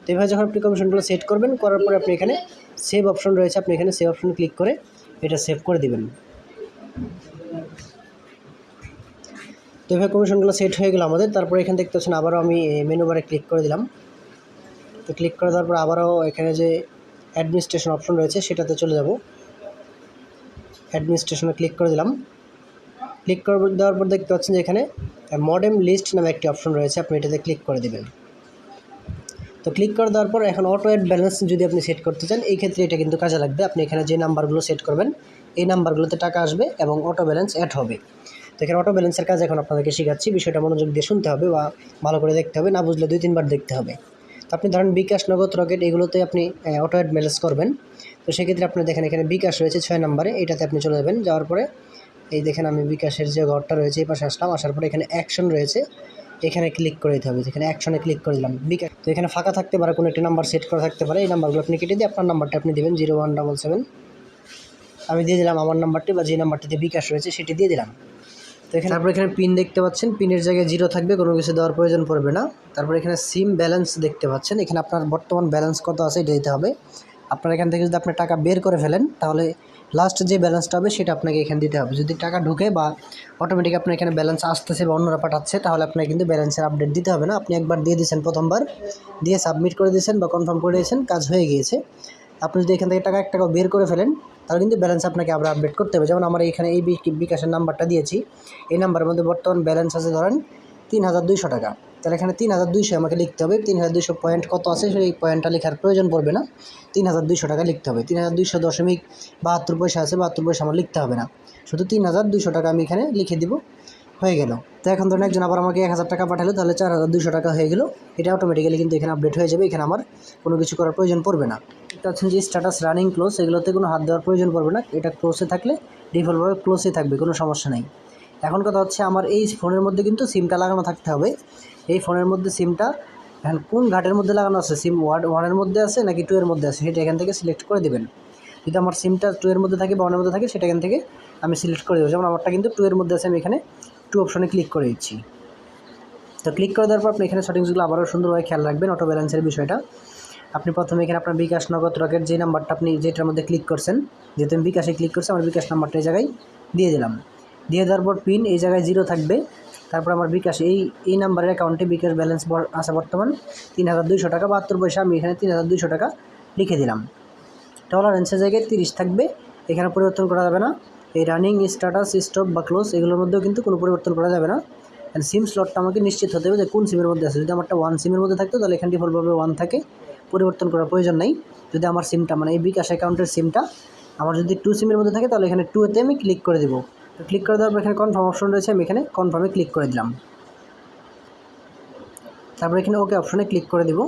তো এভাবে যখন আপনি কমিশনগুলো সেট করবেন, করার পরে আপনি এখানে সেভ অপশন রয়েছে, আপনি এখানে সেভ অপশন ক্লিক করে এটা সেভ করে দেবেন। তো এভাবে কমিশনগুলো সেট হয়ে গেল আমাদের। তারপরে এখানে দেখতে পাচ্ছেন আবারও আমি মেনু বারে ক্লিক করে দিলাম। তো ক্লিক করে দেওয়ার পর আবারও এখানে যে অ্যাডমিনিস্ট্রেশন অপশন রয়েছে সেটাতে চলে যাব। অ্যাডমিনিস্ট্রেশনে ক্লিক করে দিলাম। ক্লিক করে দেওয়ার পর দেখতে পাচ্ছেন যে এখানে মডেম লিস্ট নামে একটি অপশন রয়েছে, আপনি এটাতে ক্লিক করে দেবেন। তো ক্লিক করে দেওয়ার পর এখন অটো অ্যাড ব্যালেন্স যদি আপনি সেট করতে চান, এই ক্ষেত্রে এটা কিন্তু কাজে লাগবে। আপনি এখানে যে নাম্বারগুলো সেট করবেন এই নাম্বারগুলোতে টাকা আসবে এবং অটো ব্যালেন্স অ্যাড হবে। তো এখানে অটো ব্যালেন্সের কাজ এখন আপনাদেরকে শেখাচ্ছি, বিষয়টা মনোযোগ দিয়ে শুনতে হবে বা ভালো করে দেখতে হবে, না বুঝলে 2-3 বার দেখতে হবে। তো আপনি ধরেন বিকাশ, নগদ, রকেট এগুলোতে আপনি অটো অ্যাড ব্যালেন্স করবেন। তো সেক্ষেত্রে আপনি দেখেন এখানে বিকাশ রয়েছে 6 নম্বরে, এটাতে আপনি চলে যাবেন। যাওয়ার পরে এই দেখেন আমি বিকাশের যে ঘরটা রয়েছে এই পাশে আসলাম, আসার পরে এখানে অ্যাকশন রয়েছে, এখানে ক্লিক করে দিতে হবে, যেখানে অ্যাকশনে ক্লিক করে দিলাম বিকাশ। তো এখানে ফাঁকা থাকতে পারে, কোনো একটি নাম্বার সেট করা থাকতে পারে, এই নাম্বারগুলো আপনি কেটে দিয়ে আপনার নাম্বারটা আপনি দেবেন 0177। আমি দিয়ে দিলাম আমার নাম্বারটি, বা যে নাম্বারটিতে বিকাশ রয়েছে সেটি দিয়ে দিলাম। তো এখানে তারপর এখানে পিন দেখতে পাচ্ছেন, পিনের জায়গায় 0 থাকবে, কোনো কিছু দেওয়ার প্রয়োজন পড়বে না। তারপর এখানে সিম ব্যালেন্স দেখতে পাচ্ছেন, এখানে আপনার বর্তমান ব্যালেন্স কত আছে এটা দিতে হবে। আপনার এখান থেকে যদি আপনি টাকা বের করে ফেলেন তাহলে লাস্ট যে ব্যালেন্সটা হবে সেটা আপনাকে এখানে দিতে হবে। যদি টাকা ঢুকে বা অটোমেটিক আপনার এখানে ব্যালেন্স আসতেছে বা অন্যরা পাঠাচ্ছে, তাহলে আপনাকে কিন্তু ব্যালেন্সের আপডেট দিতে হবে না। আপনি একবার দিয়ে দিয়েছেন, প্রথমবার দিয়ে সাবমিট করে দিয়েছেন বা কনফার্ম করে দিয়েছেন, কাজ হয়ে গিয়েছে। আপনি যদি এখান থেকে টাকা 1 টাকাও বের করে ফেলেন তাহলে কিন্তু ব্যালেন্স আপনাকে আবার আপডেট করতে হবে। যেমন আমরা এখানে এই বিকাশের নাম্বারটা দিয়েছি, এই নাম্বারের মধ্যে বর্তমান ব্যালেন্স আছে ধরেন 3200 টাকা। তাহলে এখানে 3200 আমাকে লিখতে হবে। 3200 পয়েন্ট কত আছে সেই পয়েন্টটা লেখার প্রয়োজন পড়বে না, 3200 টাকা লিখতে হবে। 3200.72 পয়সা আছে, 72 পয়সা আমার লিখতে হবে না, শুধু 3200 টাকা আমি এখানে লিখে দিব, হয়ে গেল। তো এখন ধরুন একজন আবার আমাকে 1000 টাকা পাঠালো, তাহলে 4200 টাকা হয়ে গেল। এটা অটোমেটিক্যালি কিন্তু এখানে আপডেট হয়ে যাবে, এখানে আমার কোনো কিছু করার প্রয়োজন পড়বে না। এটা হচ্ছে যে স্ট্যাটাস রানিং ক্লোজ, এগুলোতে কোনো হাত দেওয়ার প্রয়োজন পড়বে না, এটা ক্লোজে থাকলে ডিফল্টভাবে ক্লোজে থাকবে, কোনো সমস্যা নেই। এখন কথা হচ্ছে আমার এই ফোনের মধ্যে কিন্তু সিমটা লাগানো থাকতে হবে। এই ফোনের মধ্যে সিমটা এখন কোন ঘাটের মধ্যে লাগানো আছে, সিম 1 এর মধ্যে আছে নাকি 2 এর মধ্যে আছে সেটা এখান থেকে সিলেক্ট করে দেবেন। যদি আমার সিমটা 2 এর মধ্যে থাকে বা 1 এর মধ্যে থাকে সেটা এখান থেকে আমি সিলেক্ট করে দেবো। যেমন আমারটা কিন্তু 2 এর মধ্যে আছে, আমি এখানে 2 অপশনে ক্লিক করে দিচ্ছি। তো ক্লিক করে দেওয়ার পর আপনি এখানে সেটিংসগুলো আবারও সুন্দরভাবে খেয়াল রাখবেন, অটো ব্যালেন্সের বিষয়টা। আপনি প্রথমে এখানে আপনার বিকাশ, নগদ, রকেট যে নাম্বারটা আপনি যেটার মধ্যে ক্লিক করছেন, যেহেতু আমি বিকাশে ক্লিক করছি আমার বিকাশ নাম্বারটা এই জায়গায় দিয়ে দিলাম। দিয়ে দেওয়ার পর পিন এই জায়গায় 0 থাকবে। তারপর আমার বিকাশ এই নাম্বারের অ্যাকাউন্টে বিকাশ ব্যালেন্স আছে বর্তমান 3200 টাকা 72 পয়সা, আমি এখানে 3200 টাকা লিখে দিলাম। টলারেন্সের জায়গায় 30 থাকবে, এখানে পরিবর্তন করা যাবে না। এই রানিং, স্ট্যাটাস, স্টপ বা ক্লোজ এগুলোর মধ্যেও কিন্তু কোনো পরিবর্তন করা যাবে না। অ্যান্ড সিম স্লটটা আমাকে নিশ্চিত হতে হবে যে কোন সিমের মধ্যে আছে। যদি আমারটা 1 সিমের মধ্যে থাকতো তাহলে এখানে ডিফল্টভাবে 1 থাকে, পরিবর্তন করার প্রয়োজন নেই। যদি আমার সিমটা মানে এই বিকাশ অ্যাকাউন্টের সিমটা আমার যদি 2 সিমের মধ্যে থাকে তাহলে এখানে 2-তে আমি ক্লিক করে দেবো। তো ক্লিক করে দেওয়ার পর এখানে কনফার্ম অপশন রয়েছে, আমি এখানে কনফার্মে ক্লিক করে দিলাম। তারপর এখানে ওকে অপশনে ক্লিক করে দেবো।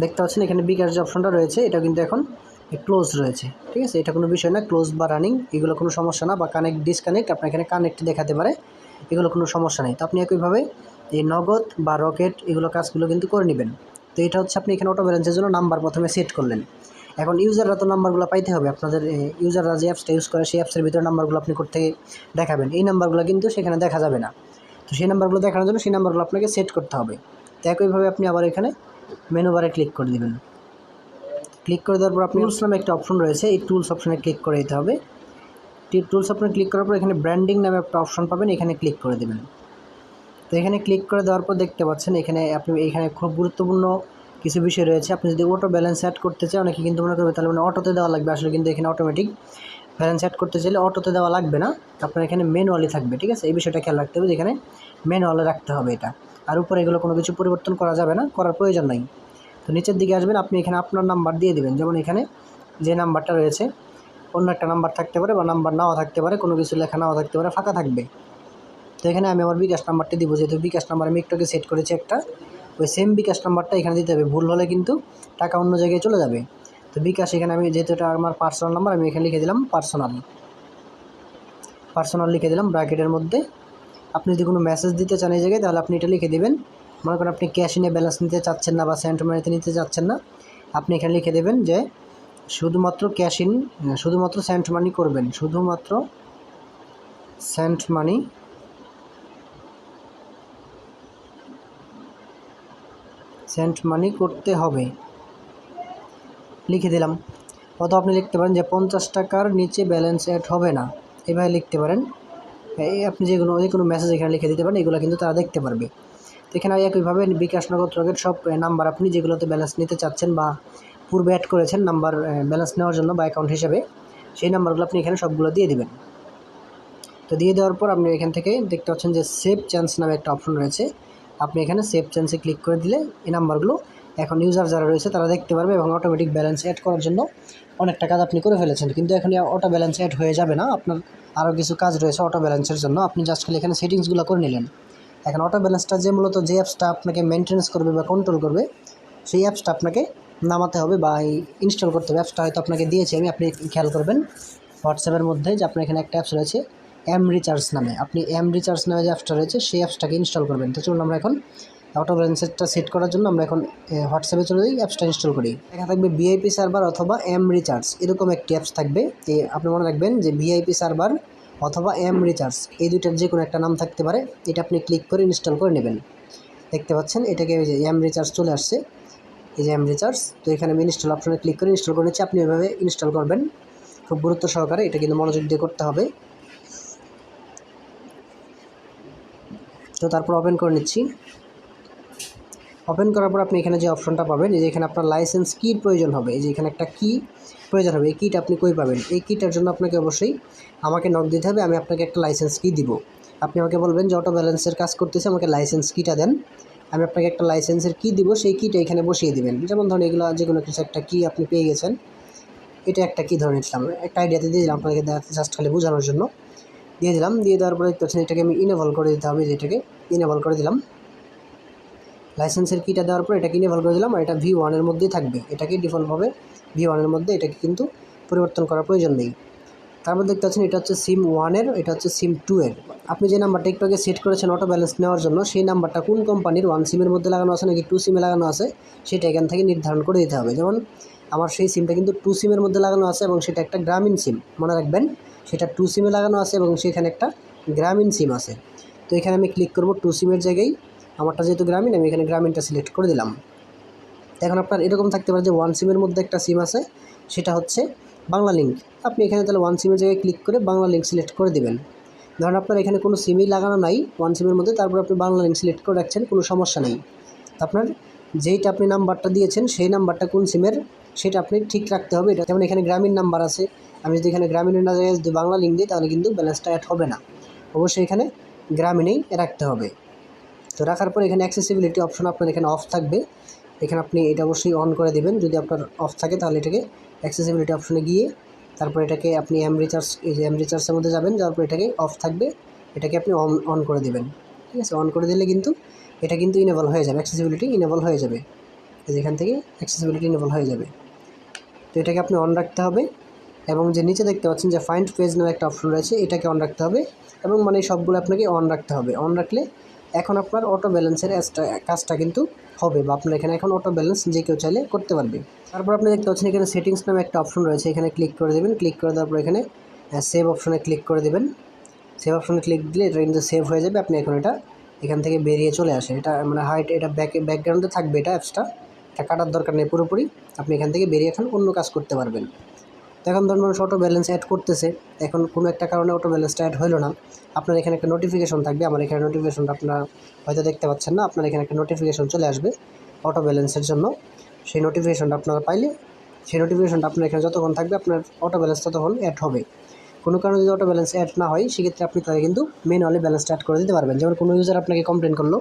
দেখতে পাচ্ছেন এখানে বিকাশ যে অপশনটা রয়েছে এটা কিন্তু এখন ক্লোজ রয়েছে, ঠিক আছে। এটা কোনো বিষয় না, ক্লোজ বা রানিং এগুলো কোনো সমস্যা না, বা কানেক্ট ডিসকানেক্ট আপনার এখানে কানেক্ট দেখাতে পারে, এগুলো কোনো সমস্যা নেই। তো আপনি একইভাবে এই নগদ বা রকেট এগুলো কাজগুলো কিন্তু করে নেবেন। তো এটা হচ্ছে আপনি এখানে অটো ব্যালেন্সের জন্য নাম্বার প্রথমে সেট করলেন। এখন ইউজাররা তো নাম্বারগুলো পাইতে হবে, আপনাদের ইউজাররা যে অ্যাপসটা ইউজ করে সেই অ্যাপসের ভিতরে নাম্বারগুলো আপনি করতে দেখাবেন, এই নাম্বারগুলো কিন্তু সেখানে দেখা যাবে না। তো সেই নাম্বারগুলো দেখানোর জন্য সেই নাম্বারগুলো আপনাকে সেট করতে হবে। তো একইভাবে আপনি আবার এখানে মেনু বারে ক্লিক করে দেবেন। ক্লিক করে দেওয়ার পর আপনি টুলস নামে একটা অপশন রয়েছে, এই টুলস অপশনে ক্লিক করে দিতে হবে। টুলস অপশনে ক্লিক করার পর এখানে ব্র্যান্ডিং নামে একটা অপশন পাবেন, এখানে ক্লিক করে দেবেন। তো এখানে ক্লিক করে দেওয়ার পর দেখতে পাচ্ছেন এখানে খুব গুরুত্বপূর্ণ কিছু বিষয় রয়েছে। আপনি যদি অটো ব্যালেন্স অ্যাড করতে চান, অনেকে কিন্তু মনে করবে তাহলে মানে অটোতে দেওয়া লাগবে, আসলে কিন্তু এখানে অটোমেটিক ব্যালেন্স অ্যাড করতে চাইলে অটোতে দেওয়া লাগবে না, আপনার এখানে ম্যানুয়ালি থাকবে, ঠিক আছে। এই বিষয়টা খেয়াল রাখতে হবে, যেখানে ম্যানুয়ালে রাখতে হবে এটা। আর উপরে এগুলো কোনো কিছু পরিবর্তন করা যাবে না, করার প্রয়োজন নাই। তো নিচের দিকে আসবেন, আপনি এখানে আপনার নাম্বার দিয়ে দেবেন। যেমন এখানে যে নাম্বারটা রয়েছে অন্য একটা নাম্বার থাকতে পারে বা নাম্বার নাও থাকতে পারে, কোনো কিছু লেখা নাও থাকতে পারে, ফাঁকা থাকবে। তো এখানে আমি আমার বিকাশ নাম্বারটি দিব, যেহেতু বিকাশ নাম্বার আমি একটুকে সেট করেছি একটা, ওই সেম বিকাশ নাম্বারটা এখানে দিতে হবে। ভুল হলে কিন্তু টাকা অন্য জায়গায় চলে যাবে। তো বিকাশ এখানে আমি যেহেতু এটা আমার পার্সোনাল নাম্বার, আমি এখানে লিখে দিলাম পার্সোনাল লিখে দিলাম ব্র্যাকেটের মধ্যে। আপনি যদি কোনো মেসেজ দিতে চান এই জায়গায় তাহলে আপনি এটা লিখে দেবেন। মনে করেন আপনি ক্যাশ ইনে ব্যালেন্স নিতে চাচ্ছেন না বা সেন্ট মানিতে নিতে চাচ্ছেন না, আপনি এখানে লিখে দেবেন যে শুধুমাত্র ক্যাশ ইন, শুধুমাত্র সেন্ট মানি করবেন, শুধুমাত্র সেন্ট মানি করতে হবে, লিখে দিলাম। অথবা আপনি লিখতে পারেন যে 50 টাকার নিচে ব্যালেন্স অ্যাড হবে না, এভাবে লিখতে পারেন। এই আপনি যে কোনো মেসেজ এখানে লিখে দিতে পারেন, এগুলো কিন্তু তারা দেখতে পারবে। তো এখানে একইভাবে বিকাশ, নগদ, রকেট সব নাম্বার আপনি যেগুলোতে ব্যালেন্স নিতে চাচ্ছেন বা পূর্বে অ্যাড করেছেন নাম্বার ব্যালেন্স নেওয়ার জন্য বা অ্যাকাউন্ট হিসেবে, সেই নাম্বারগুলো আপনি এখানে সবগুলো দিয়ে দেবেন। তো দিয়ে দেওয়ার পর আপনি এখান থেকে দেখতে পাচ্ছেন যে সেভ চান্স নামে একটা অপশন রয়েছে, আপনি এখানে সেভ চান্সে ক্লিক করে দিলে এই নাম্বারগুলো এখন ইউজার যারা রয়েছে তারা দেখতে পারবে এবং অটোমেটিক ব্যালেন্স অ্যাড করার জন্য অনেকটা কাজ আপনি করে ফেলেছেন। কিন্তু এখন অটো ব্যালেন্স অ্যাড হয়ে যাবে না, আপনার আরও কিছু কাজ রয়েছে অটো ব্যালেন্সের জন্য। আপনি জাস্ট খালি এখানে সেটিংসগুলো করে নিলেন। এখন অটো ব্যালেন্সটা মূলত যে অ্যাপসটা আপনাকে মেনটেন্স করবে বা কন্ট্রোল করবে, সেই অ্যাপসটা আপনাকে নামাতে হবে বা ইনস্টল করতে হবে। অ্যাপসটা হয়তো আপনাকে দিয়েছি আমি, আপনি খেয়াল করবেন হোয়াটসঅ্যাপের মধ্যে যে আপনার এখানে একটা অ্যাপস রয়েছে এম রিচার্জ নামে, আপনি এম রিচার্জ নামে যে অ্যাপসটা রয়েছে সেই অ্যাপসটাকে ইনস্টল করবেন। তো চলুন আমরা এখন অটো ব্যালেন্সটা সেট করার জন্য আমরা এখন হোয়াটসঅ্যাপে চলে যাই, অ্যাপসটা ইনস্টল করি। এখানে থাকবে ভিআইপি সার্ভার অথবা এম রিচার্জ, এরকম একটি অ্যাপস থাকবে। আপনি মনে রাখবেন যে ভিআইপি সার্ভার অথবা এম রিচার্জ এই দুইটার যে কোনো একটা নাম থাকতে পারে। এটা আপনি ক্লিক করে ইনস্টল করে নেবেন। দেখতে পাচ্ছেন এটাকে ওই যে এম রিচার্জ চলে আসছে, এই যে এম রিচার্জ। তো এখানে আমি ইনস্টল অপশনে ক্লিক করে ইনস্টল করে নিচ্ছি। আপনি এভাবে ইনস্টল করবেন খুব গুরুত্ব সহকারে, এটা কিন্তু মনোযোগ দিয়ে করতে হবে। তো তারপর ওপেন করে নিচ্ছি। ওপেন করার পর আপনি এখানে যে অপশনটা পাবেন, এই যে এখানে আপনার লাইসেন্স কির প্রয়োজন হবে। এই যে এখানে একটা কি প্রয়োজন হবে, এই কিটা আপনি কই পাবেন? এই কিটার জন্য আপনাকে অবশ্যই আমাকে নক দিতে হবে, আমি আপনাকে একটা লাইসেন্স কি দিব। আপনি আমাকে বলবেন যে অটো ব্যালেন্সের কাজ করতেছে, আমাকে লাইসেন্স কিটা দেন। আমি আপনাকে একটা লাইসেন্সের কি দিব, সেই কিটা এখানে বসিয়ে দিবেন। যেমন ধরুন এগুলো যে কোনো কিছু একটা কি আপনি পেয়ে গেছেন, এটা একটা কি ধরে নিচ্ছিলাম, একটা আইডিয়াতে দিয়ে দিলাম আপনাকে জাস্ট খালি বোঝানোর জন্য দিয়ে দিলাম। দিয়ে দেওয়ার পরে দেখতে পাচ্ছেন এটাকে আমি ইনেবল করে দিতে হবে, যেটাকে ইনেবল করে দিলাম। লাইসেন্সের কিটা দেওয়ার পর এটাকে ইনেবল করে দিলাম, আর এটা V1-এর মধ্যেই থাকবে। এটাকে ডিফল্টভাবে V1-এর মধ্যে, এটাকে কিন্তু পরিবর্তন করার প্রয়োজন নেই। তারপর দেখতে পাচ্ছেন এটা হচ্ছে সিম 1-এর, এটা হচ্ছে সিম 2-এর। আপনি যে নাম্বারটা একটু আগে সেট করেছেন অটো ব্যালেন্স নেওয়ার জন্য, সেই নাম্বারটা কোন কোম্পানির 1 সিমের মধ্যে লাগানো আছে নাকি 2 সিমে লাগানো আছে সেটা এখান থেকে নির্ধারণ করে দিতে হবে। যেমন আমার সেই সিমটা কিন্তু 2 সিমের মধ্যে লাগানো আছে এবং সেটা একটা গ্রামীণ সিম, মনে রাখবেন সেটা 2 সিমে লাগানো আছে এবং সেখানে একটা গ্রামীণ সিম আছে। তো এখানে আমি ক্লিক করব 2 সিমের জায়গায়, আমারটা যেহেতু গ্রামীণ আমি এখানে গ্রামীণটা সিলেক্ট করে দিলাম। এখন আপনার এরকম থাকতে পারে যে 1 সিমের মধ্যে একটা সিম আছে, সেটা হচ্ছে বাংলা লিঙ্ক। আপনি এখানে তাহলে 1 সিমের জায়গায় ক্লিক করে বাংলা লিঙ্ক সিলেক্ট করে দেবেন। ধরুন আপনার এখানে কোনো সিমই লাগানো নাই 1 সিমের মধ্যে, তারপর আপনি বাংলা লিঙ্ক সিলেক্ট করে রাখছেন, কোনো সমস্যা নেই। আপনার যেইটা আপনি নাম্বারটা দিয়েছেন সেই নাম্বারটা কোন সিমের সেটা আপনি ঠিক রাখতে হবে। এটা যেমন এখানে গ্রামীণ নাম্বার আছে, আমি যদি এখানে গ্রামীণের না জায়গায় যদি বাংলা লিঙ্ক দিই তাহলে কিন্তু ব্যালেন্সটা অ্যাড হবে না, অবশ্যই এখানে গ্রামীণেই রাখতে হবে। তো রাখার পর এখানে অ্যাক্সেসিবিলিটি অপশন আপনার এখানে অফ থাকবে, এখানে আপনি এটা অবশ্যই অন করে দেবেন। যদি আপনার অফ থাকে তাহলে এটাকে অ্যাক্সেসিবিলিটি অপশনে গিয়ে তারপর এটাকে আপনি এম রিচার্জ, এই যে এম রিচার্জের মধ্যে যাবেন, যাওয়ার পর এটাকে অফ থাকবে, এটাকে আপনি অন করে দেবেন। ঠিক আছে, অন করে দিলে কিন্তু এটা কিন্তু ইনেবল হয়ে যাবে, অ্যাক্সেসিবিলিটি ইনেবল হয়ে যাবে। এখান থেকে অ্যাক্সেসিবিলিটি ইনেবল হয়ে যাবে। তো এটাকে আপনি অন রাখতে হবে এবং যে নিচে দেখতে পাচ্ছেন যে ফাইন্ড পেজ নামে একটা অপশন রয়েছে, এটাকে অন রাখতে হবে এবং মানে সবগুলো আপনাকে অন রাখতে হবে। অন রাখলে এখন আপনার অটো ব্যালেন্সের কাজটা কিন্তু হবে, বা আপনার এখানে এখন অটো ব্যালেন্স যে কেউ চাইলে করতে পারবে। তারপর আপনি দেখতে পাচ্ছেন এখানে সেটিংস নামে একটা অপশন রয়েছে, এখানে ক্লিক করে দেবেন। ক্লিক করে দেওয়ার পর এখানে সেভ অপশনে ক্লিক করে দেবেন। সেভ অপশনে ক্লিক দিলে এটা কিন্তু সেভ হয়ে যাবে। আপনি এখন এটা এখান থেকে বেরিয়ে চলে আসে, এটা মানে হাইট, এটা ব্যাকগ্রাউন্ডে থাকবে, এটা অ্যাপসটা এটা কাটার দরকার নেই পুরোপুরি। আপনি এখান থেকে বেরিয়ে এখন অন্য কাজ করতে পারবেন। তো এখন ধরুন মানুষ অটো ব্যালেন্স অ্যাড করতেছে, এখন কোনো একটা কারণে অটো ব্যালেন্সটা অ্যাড হলো না, আপনার এখানে একটা নোটিফিকেশন থাকবে। আমার এখানে নোটিফিকেশনটা আপনারা হয়তো দেখতে পাচ্ছেন না, আপনার এখানে একটা নোটিফিকেশন চলে আসবে অটো ব্যালেন্সের জন্য। সেই নোটিফিকেশনটা আপনারা পাইলে সেই নোটিফিকেশনটা আপনার এখানে যতক্ষণ থাকবে আপনার অটো ব্যালেন্স ততক্ষণ অ্যাড হবে। কোনো কারণে যদি অটো ব্যালেন্স অ্যাড না হয় সেক্ষেত্রে আপনি তাদের কিন্তু ম্যানুয়ালি ব্যালেন্সটা অ্যাড করে দিতে পারবেন। যেমন কোনো ইউজার আপনাকে কমপ্লেন করলো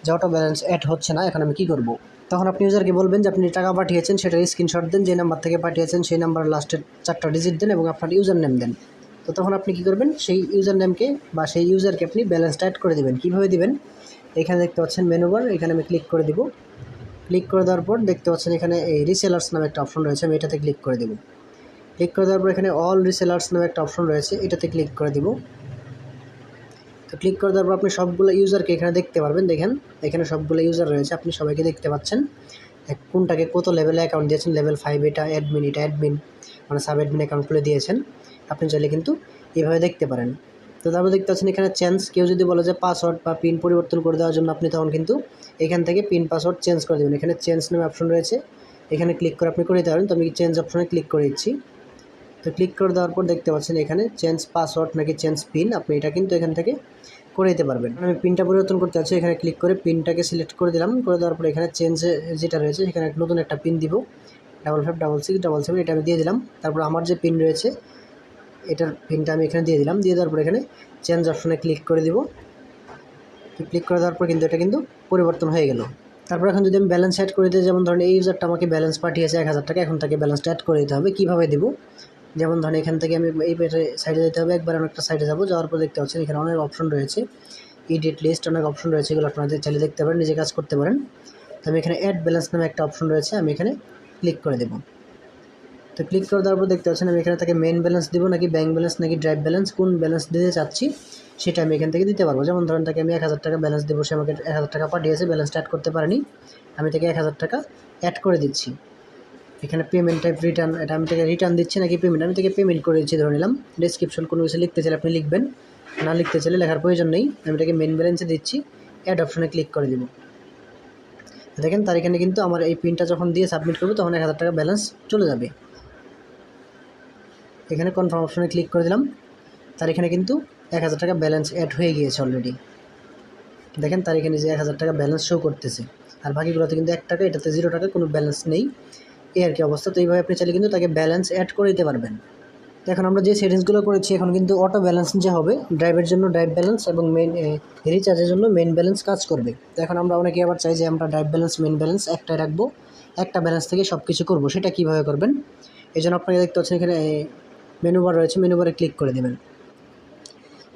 যে অটো ব্যালেন্স অ্যাড হচ্ছে না, এখন আমি কী করব? তখন আপনি ইউজারকে বলবেন যে আপনি টাকা পাঠিয়েছেন সেটার স্ক্রিনশট দেন, যে নাম্বার থেকে পাঠিয়েছেন সেই নাম্বার লাস্টের 4টা ডিজিট দেন এবং আপনার ইউজার নেম দেন। তো তখন আপনি কী করবেন, সেই ইউজার নেমকে বা সেই ইউজারকে আপনি ব্যালেন্সটা অ্যাড করে দেবেন। কীভাবে দিবেন? এখানে দেখতে পাচ্ছেন মেনু বার, এখানে আমি ক্লিক করে দিব। ক্লিক করে দেওয়ার পর দেখতে পাচ্ছেন এখানে এই রিসেলার্স নামে একটা অপশন রয়েছে, আমি এটাতে ক্লিক করে দেবো। ক্লিক করে দেওয়ার পর এখানে অল রিসেলার্স নামে একটা অপশন রয়েছে, এটাতে ক্লিক করে দিব। তো ক্লিক করে দেওয়ার পর আপনি সবগুলো ইউজারকে এখানে দেখতে পারবেন। দেখেন এখানে সবগুলো ইউজার রয়েছে, আপনি সবাইকে দেখতে পাচ্ছেন। কোনটাকে কত লেভেলে অ্যাকাউন্ট দিয়েছেন, লেভেল 5 এটা অ্যাডমিন মানে সাব অ্যাডমিন অ্যাকাউন্ট খুলে দিয়েছেন, আপনি চাইলে কিন্তু এভাবে দেখতে পারেন। তো তারপর দেখতে পাচ্ছেন এখানে চেঞ্জ, কেউ যদি বলে যে পাসওয়ার্ড বা পিন পরিবর্তন করে দেওয়ার জন্য, আপনি তখন কিন্তু এখান থেকে পিন পাসওয়ার্ড চেঞ্জ করে দেবেন। এখানে চেঞ্জ নামে অপশন রয়েছে, এখানে ক্লিক করে আপনি করে দিতে পারেন। তো আমি চেঞ্জ অপশনে ক্লিক করে দিচ্ছি। তো ক্লিক করে দেওয়ার পর দেখতে পাচ্ছেন এখানে চেঞ্জ পাসওয়ার্ড নাকি চেঞ্জ পিন, আপনি এটা কিন্তু এখান থেকে করে দিতে পারবেন। আমি পিনটা পরিবর্তন করতে চাচ্ছি, এখানে ক্লিক করে পিনটাকে সিলেক্ট করে দিলাম। করে দেওয়ার পর এখানে চেঞ্জে যেটা রয়েছে সেখানে নতুন একটা পিন দিব, 556677, এটা আমি দিয়ে দিলাম। তারপর আমার যে পিন রয়েছে এটার পিনটা আমি এখানে দিয়ে দিলাম। দিয়ে দেওয়ার পর এখানে চেঞ্জ অপশনে ক্লিক করে দিব। ক্লিক করে দেওয়ার পর কিন্তু এটা কিন্তু পরিবর্তন হয়ে গেল। তারপর এখন যদি আমি ব্যালেন্স অ্যাড করে দিই, যেমন ধরেন এই ইউজারটা আমাকে ব্যালেন্স পাঠিয়েছে 1000 টাকা, এখন তাকে ব্যালেন্সটা অ্যাড করে দিতে হবে। কীভাবে দেবো? যেমন ধরেন এখান থেকে আমি এই সাইডে যেতে হবে, একবার অনেকটা সাইডে যাবো, যাওয়ার পর দেখতে পাচ্ছেন এখানে অনেক অপশন রয়েছে, এডিট লিস্ট অনেক অপশন রয়েছে, এগুলো আপনাদের চাইলে দেখতে পারেন, নিজে কাজ করতে পারেন। তো আমি এখানে অ্যাড ব্যালেন্স নামে একটা অপশন রয়েছে, আমি এখানে ক্লিক করে দেবো। তো ক্লিক করে দেওয়ার পর দেখতে পাচ্ছেন আমি এখানে থেকে মেন ব্যালেন্স দিব নাকি ব্যাঙ্ক ব্যালেন্স নাকি ড্রাইভ ব্যালেন্স, কোন ব্যালেন্স দিতে চাচ্ছি সেটা আমি এখান থেকে দিতে পারবো। যেমন ধরেন তাকে আমি 1000 টাকা ব্যালেন্স দেবো, সে আমাকে 1000 টাকা পাঠিয়েছে, ব্যালেন্সটা অ্যাড করতে পারিনি, আমি তাকে 1000 টাকা অ্যাড করে দিচ্ছি। এখানে পেমেন্ট টাইপ রিটার্ন, এটা আমি তাকে রিটার্ন দিচ্ছি নাকি পেমেন্ট, আমি তাকে পেমেন্ট করে দিচ্ছি ধরে নিলাম। ডেসক্রিপশন কোনো কিছু লিখতে চাইলে আপনি লিখবেন, না লিখতে চাইলে লেখার প্রয়োজন নেই। আমি তাকে মেন ব্যালেন্সে দিচ্ছি, অ্যাড অপশনে ক্লিক করে দিব। দেখেন তার এখানে কিন্তু আমার এই পিনটা যখন দিয়ে সাবমিট করবো তখন 1000 টাকা ব্যালেন্স চলে যাবে। এখানে কনফার্ম অপশনে ক্লিক করে দিলাম, তার এখানে কিন্তু 1000 টাকা ব্যালেন্স অ্যাড হয়ে গিয়েছে অলরেডি। দেখেন তার এখানে যে 1000 টাকা ব্যালেন্স শো করতেছে, আর বাকিগুলোতে কিন্তু 1 টাকা, এটাতে 0 টাকা, কোনো ব্যালেন্স নেই, এই আর কি অবস্থা। তো এইভাবে আপনি চাইলে কিন্তু তাকে ব্যালেন্স অ্যাড করে দিতে পারবেন। তো এখন আমরা যে সেটিংসগুলো করেছি এখন কিন্তু অটো ব্যালেন্স যে হবে, ড্রাইভের জন্য ড্রাইভ ব্যালেন্স এবং মেন রিচার্জের জন্য মেন ব্যালেন্স কাজ করবে। তো এখন আমরা অনেকে আবার চাই যে আমরা ড্রাইভ ব্যালেন্স মেন ব্যালেন্স একটাই রাখবো, একটা ব্যালেন্স থেকে সব কিছু করবো, সেটা কীভাবে করবেন? এই জন্য আপনাকে দেখতে পাচ্ছেন এখানে মেনু বার রয়েছে, মেনু বারে ক্লিক করে দেবেন।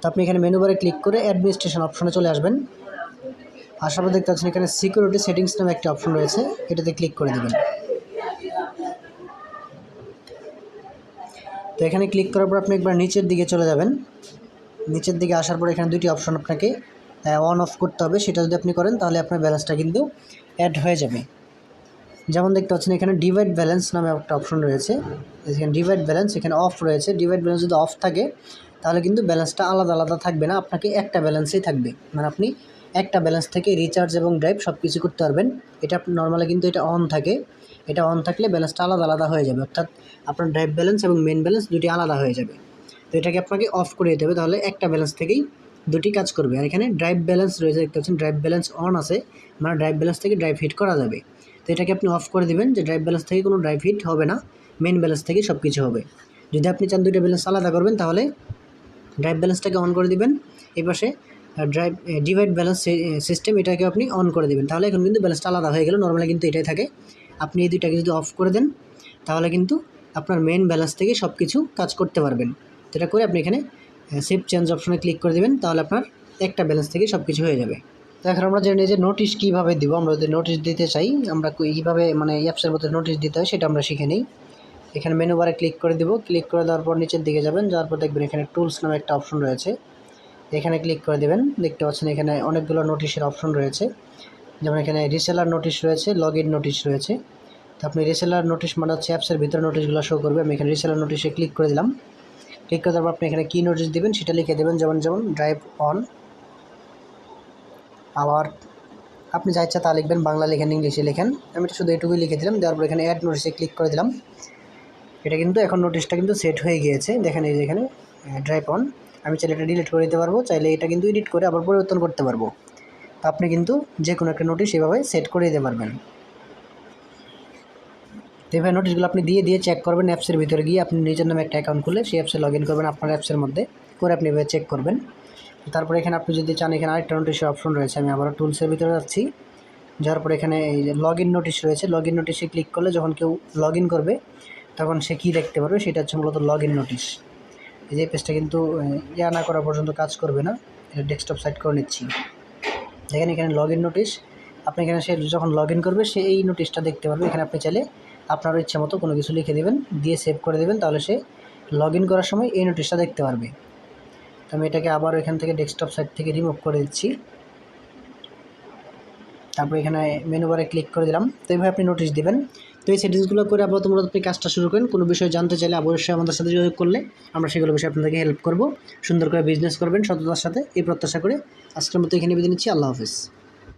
তো আপনি এখানে মেনু বারে ক্লিক করে অ্যাডমিনিস্ট্রেশন অপশনে চলে আসবেন। আসার পর দেখতে পাচ্ছেন এখানে সিকিউরিটি সেটিংস নামে একটা অপশন রয়েছে, এটাতে ক্লিক করে দেবেন। তো এখানে ক্লিক করার পর আপনি একবার নিচের দিকে চলে যাবেন। নিচের দিকে আসার পর এখানে দুইটি অপশন আপনাকে অন অফ করতে হবে, সেটা যদি আপনি করেন তাহলে আপনার ব্যালেন্সটা কিন্তু অ্যাড হয়ে যাবে। যেমন দেখতে পাচ্ছেন এখানে ডিভাইড ব্যালেন্স নামে একটা অপশন রয়েছে, এখানে ডিভাইড ব্যালেন্স এখানে অফ রয়েছে। ডিভাইড ব্যালেন্স যদি অফ থাকে তাহলে কিন্তু ব্যালেন্সটা আলাদা আলাদা থাকবে না, আপনাকে একটা ব্যালেন্সেই থাকবে, মানে আপনি একটা ব্যালেন্স থেকে রিচার্জ এবং ড্রাইভ সব কিছু করতে পারবেন। এটা নর্মালি কিন্তু এটা অন থাকে, এটা অন থাকলে ব্যালেন্সটা আলাদা আলাদা হয়ে যাবে, অর্থাৎ আপনার ড্রাইভ ব্যালেন্স এবং মেন ব্যালেন্স দুটি আলাদা হয়ে যাবে। তো এটাকে আপনাকে অফ করে দিতে হবে, তাহলে একটা ব্যালেন্স থেকেই দুটি কাজ করবে। আর এখানে ড্রাইভ ব্যালেন্স রয়েছে, দেখতে পাচ্ছেন ড্রাইভ ব্যালেন্স অন আছে, মানে ড্রাইভ ব্যালেন্স থেকে ড্রাইভ হিট করা যাবে। তো এটাকে আপনি অফ করে দেবেন যে ড্রাইভ ব্যালেন্স থেকে কোনো ড্রাইভ হিট হবে না, মেন ব্যালেন্স থেকে সব কিছু হবে। যদি আপনি চান দুইটা ব্যালেন্স আলাদা করবেন তাহলে ড্রাইভ ব্যালেন্সটাকে অন করে দিবেন, এই পাশে ডিভাইড ব্যালেন্স সিস্টেম এটাকে আপনি অন করে দেবেন, তাহলে এখন কিন্তু ব্যালেন্সটা আলাদা হয়ে গেল। নর্মালি কিন্তু এটাই থাকে, আপনি এই দুইটাকে যদি অফ করে দেন তাহলে কিন্তু আপনার মেন ব্যালেন্স থেকে সব কিছু কাজ করতে পারবেন। যেটা করে আপনি এখানে সেভ চেঞ্জ অপশনে ক্লিক করে দেবেন, তাহলে আপনার একটা ব্যালেন্স থেকে সব কিছু হয়ে যাবে। তো এখন আমরা জেনে নিই যে নোটিশ কীভাবে দিব। আমরা যদি নোটিশ দিতে চাই আমরা কীভাবে মানে অ্যাপসের মধ্যে নোটিশ দিতে হয় সেটা আমরা শিখে নিই। এখানে মেনু বারে ক্লিক করে দেবো, ক্লিক করে দেওয়ার পর নিচের দিকে যাবেন, যাওয়ার পর দেখবেন এখানে টুলস নামে একটা অপশন রয়েছে, এখানে ক্লিক করে দেবেন। দেখতে পাচ্ছেন এখানে অনেকগুলো নোটিশের অপশন রয়েছে, যেমন এখানে রিসেলার নোটিশ রয়েছে, লগ ইন নোটিশ রয়েছে। তো আপনি রিসেলার নোটিশ মানে হচ্ছে অ্যাপসের ভিতরে নোটিশগুলো শো করবে। আমি এখানে রিসেলার নোটিশে ক্লিক করে দিলাম, ক্লিক করে দেওয়ার পর আপনি এখানে কী নোটিশ দেবেন সেটা লিখে দেবেন, যেমন ড্রাইভ অন। আবার আপনি যা ইচ্ছা তা লিখবেন, বাংলা লেখেন ইংলিশে লেখেন, আমি এটা শুধু এটুকুই লিখে দিলাম। দেওয়ার পর এখানে অ্যাড নোটিশে ক্লিক করে দিলাম। এটা কিন্তু এখন নোটিশটা কিন্তু সেট হয়ে গিয়েছে, দেখেন এই যে এখানে ড্রাইভ অন। আমি চাইলে এটা ডিলিট করে দিতে পারবো, চাইলে এটা কিন্তু এডিট করে আবার পরিবর্তন করতে পারবো। তো আপনি কিন্তু যে কোনো একটা নোটিশ এভাবে সেট করে দিতে পারবেন। তো এভাবে নোটিশগুলো আপনি দিয়ে চেক করবেন। অ্যাপসের ভিতরে গিয়ে আপনি নিজের নামে একটা অ্যাকাউন্ট খুলে সেই অ্যাপসে লগ ইন করবেন, আপনার অ্যাপসের মধ্যে করে আপনি এভাবে চেক করবেন। তারপরে এখানে আপনি যদি চান এখানে আরেকটা নোটিশের অপশন রয়েছে, আমি আবার টুলসের ভিতরে যাচ্ছি, যাওয়ার পর এখানে এই যে লগ ইন নোটিশ রয়েছে, লগ ইন নোটিশে ক্লিক করলে যখন কেউ লগ ইন করবে তখন সে কী দেখতে পারবে, সেটা হচ্ছে মূলত লগ ইন নোটিশ। এই যে পেজটা কিন্তু না করা পর্যন্ত কাজ করবে না, এটা ডেস্কটপ সাইড করে নিচ্ছি। দেখেন এখানে লগ ইন নোটিশ, আপনি এখানে সে যখন লগ ইন করবে সে এই নোটিশটা দেখতে পারবে। এখানে আপনি চাইলে আপনার ইচ্ছা মতো কোনো কিছু লিখে দেবেন, দিয়ে সেভ করে দেবেন, তাহলে সে লগ ইন করার সময় এই নোটিশটা দেখতে পারবে। তো আমি এটাকে আবার এখান থেকে ডেস্কটপ সাইট থেকে রিমুভ করে দিচ্ছি। তারপর এখানে মেনু বারে ক্লিক করে দিলাম। তো এইভাবে আপনি নোটিশ দেবেন। তো এই সেটিংসগুলো করে আপাতত মূলত আপনি কাজটা শুরু করেন। কোনো বিষয় জানতে চাইলে অবশ্যই আমাদের সাথে যোগাযোগ করলে আমরা সেগুলো বিষয়ে আপনাদেরকে হেল্প করব। সুন্দর করে বিজনেস করবেন সততার সাথে, এই প্রত্যাশা করে আজকের মতো এখানে বিদায় নিচ্ছি। আল্লাহ হাফেজ।